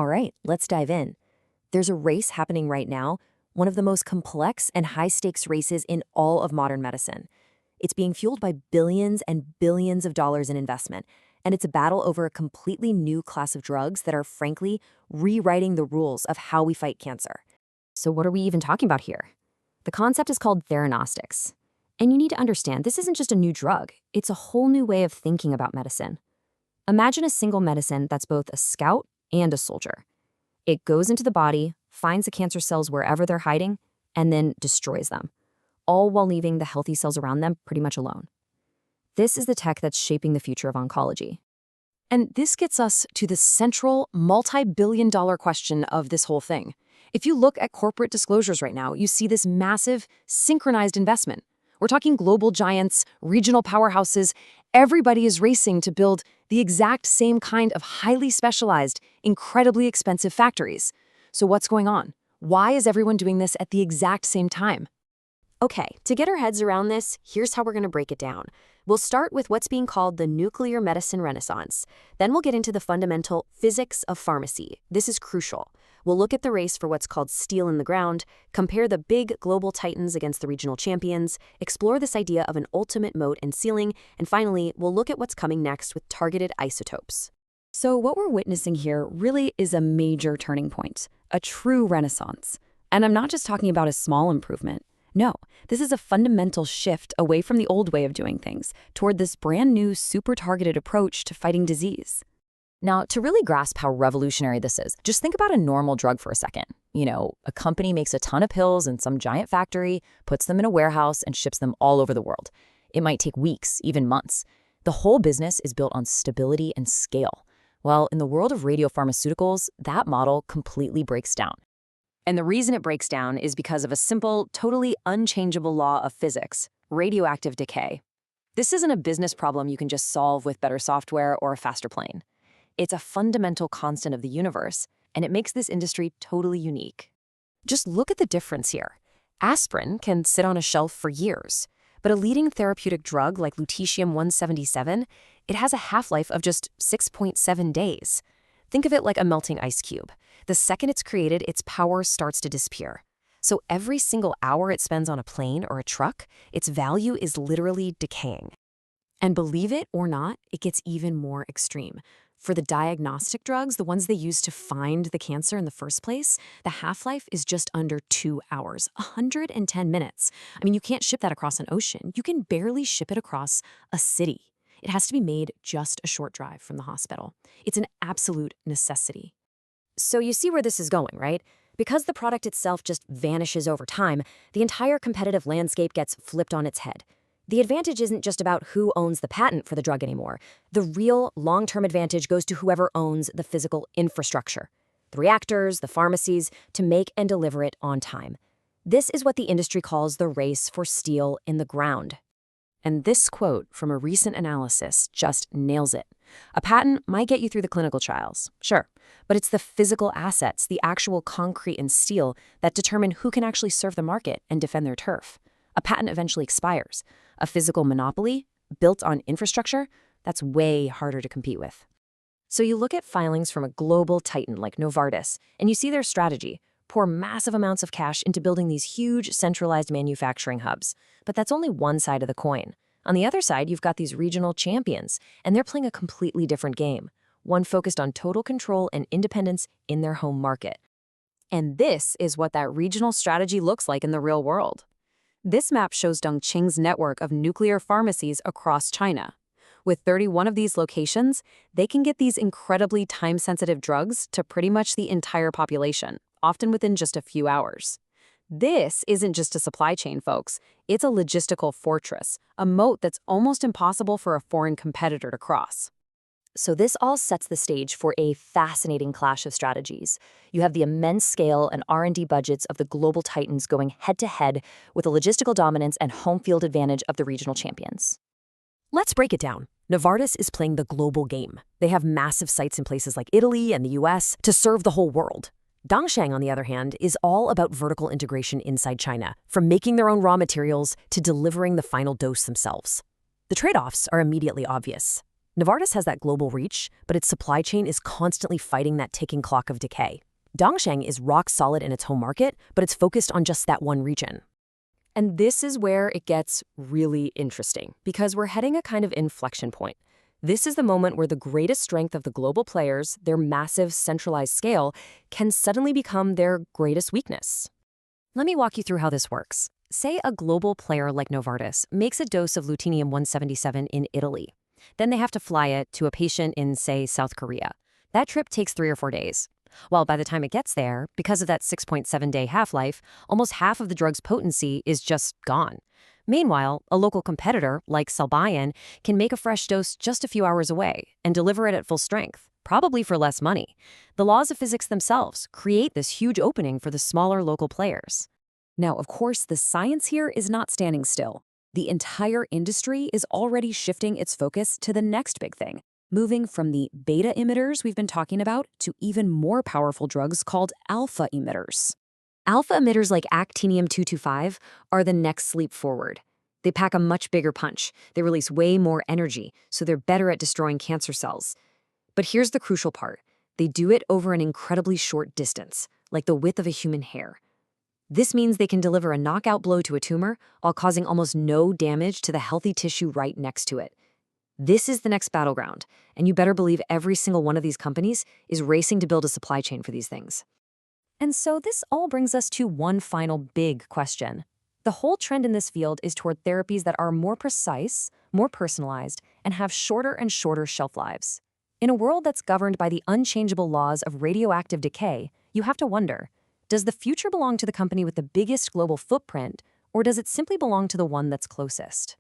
All right, let's dive in. There's a race happening right now, one of the most complex and high-stakes races in all of modern medicine. It's being fueled by billions and billions of dollars in investment, and it's a battle over a completely new class of drugs that are, frankly, rewriting the rules of how we fight cancer. So what are we even talking about here? The concept is called theranostics. And you need to understand, this isn't just a new drug. It's a whole new way of thinking about medicine. Imagine a single medicine that's both a scout and a soldier. It goes into the body, finds the cancer cells wherever they're hiding, and then destroys them, all while leaving the healthy cells around them pretty much alone. This is the tech that's shaping the future of oncology. And this gets us to the central multi-billion-dollar question of this whole thing. If you look at corporate disclosures right now, you see this massive, synchronized investment. We're talking global giants, regional powerhouses. Everybody is racing to build the exact same kind of highly specialized, incredibly expensive factories. So what's going on? Why is everyone doing this at the exact same time? Okay, to get our heads around this, here's how we're going to break it down. We'll start with what's being called the nuclear medicine renaissance. Then we'll get into the fundamental physics of pharmacy. This is crucial. We'll look at the race for what's called steel in the ground, compare the big global titans against the regional champions, explore this idea of an ultimate moat and ceiling, and finally, we'll look at what's coming next with targeted isotopes. So what we're witnessing here really is a major turning point, a true renaissance. And I'm not just talking about a small improvement. No, this is a fundamental shift away from the old way of doing things, toward this brand new, super targeted approach to fighting disease. Now, to really grasp how revolutionary this is, just think about a normal drug for a second. A company makes a ton of pills in some giant factory, puts them in a warehouse, and ships them all over the world. It might take weeks, even months. The whole business is built on stability and scale. Well, in the world of radiopharmaceuticals, that model completely breaks down. And the reason it breaks down is because of a simple, totally unchangeable law of physics: radioactive decay. This isn't a business problem you can just solve with better software or a faster plane. It's a fundamental constant of the universe, and it makes this industry totally unique. Just look at the difference here. Aspirin can sit on a shelf for years, but a leading therapeutic drug like lutetium-177, it has a half-life of just 6.7 days. Think of it like a melting ice cube. The second it's created, its power starts to disappear. So every single hour it spends on a plane or a truck, its value is literally decaying. And believe it or not, it gets even more extreme. For the diagnostic drugs, the ones they use to find the cancer in the first place, the half-life is just under 2 hours, 110 minutes. I mean, you can't ship that across an ocean. You can barely ship it across a city. It has to be made just a short drive from the hospital. It's an absolute necessity. So you see where this is going, right? Because the product itself just vanishes over time, the entire competitive landscape gets flipped on its head. The advantage isn't just about who owns the patent for the drug anymore. The real long-term advantage goes to whoever owns the physical infrastructure, the reactors, the pharmacies, to make and deliver it on time. This is what the industry calls the race for steel in the ground. And this quote from a recent analysis just nails it. A patent might get you through the clinical trials, sure, but it's the physical assets, the actual concrete and steel, that determine who can actually serve the market and defend their turf. A patent eventually expires. A physical monopoly, built on infrastructure, that's way harder to compete with. So you look at filings from a global titan like Novartis, and you see their strategy: pour massive amounts of cash into building these huge centralized manufacturing hubs. But that's only one side of the coin. On the other side, you've got these regional champions, and they're playing a completely different game, one focused on total control and independence in their home market. And this is what that regional strategy looks like in the real world. This map shows Dongcheng's network of nuclear pharmacies across China. With 31 of these locations, they can get these incredibly time-sensitive drugs to pretty much the entire population, often within just a few hours. This isn't just a supply chain, folks. It's a logistical fortress, a moat that's almost impossible for a foreign competitor to cross. So this all sets the stage for a fascinating clash of strategies. You have the immense scale and R&D budgets of the global titans going head-to-head with the logistical dominance and home field advantage of the regional champions. Let's break it down. Novartis is playing the global game. They have massive sites in places like Italy and the US to serve the whole world. Dongcheng, on the other hand, is all about vertical integration inside China, from making their own raw materials to delivering the final dose themselves. The trade-offs are immediately obvious. Novartis has that global reach, but its supply chain is constantly fighting that ticking clock of decay. Dongcheng is rock solid in its home market, but it's focused on just that one region. And this is where it gets really interesting, because we're heading a kind of inflection point. This is the moment where the greatest strength of the global players, their massive centralized scale, can suddenly become their greatest weakness. Let me walk you through how this works. Say a global player like Novartis makes a dose of lutetium-177 in Italy. Then they have to fly it to a patient in, say, South Korea. That trip takes 3 or 4 days. Well, by the time it gets there, because of that 6.7-day half-life, almost half of the drug's potency is just gone. Meanwhile, a local competitor, like Celbion, can make a fresh dose just a few hours away and deliver it at full strength, probably for less money. The laws of physics themselves create this huge opening for the smaller local players. Now, of course, the science here is not standing still. The entire industry is already shifting its focus to the next big thing, moving from the beta emitters we've been talking about to even more powerful drugs called alpha emitters. Alpha emitters like actinium-225 are the next leap forward. They pack a much bigger punch. They release way more energy, so they're better at destroying cancer cells. But here's the crucial part. They do it over an incredibly short distance, like the width of a human hair. This means they can deliver a knockout blow to a tumor while causing almost no damage to the healthy tissue right next to it. This is the next battleground, and you better believe every single one of these companies is racing to build a supply chain for these things. And so this all brings us to one final big question. The whole trend in this field is toward therapies that are more precise, more personalized, and have shorter and shorter shelf lives. In a world that's governed by the unchangeable laws of radioactive decay, you have to wonder, does the future belong to the company with the biggest global footprint, or does it simply belong to the one that's closest?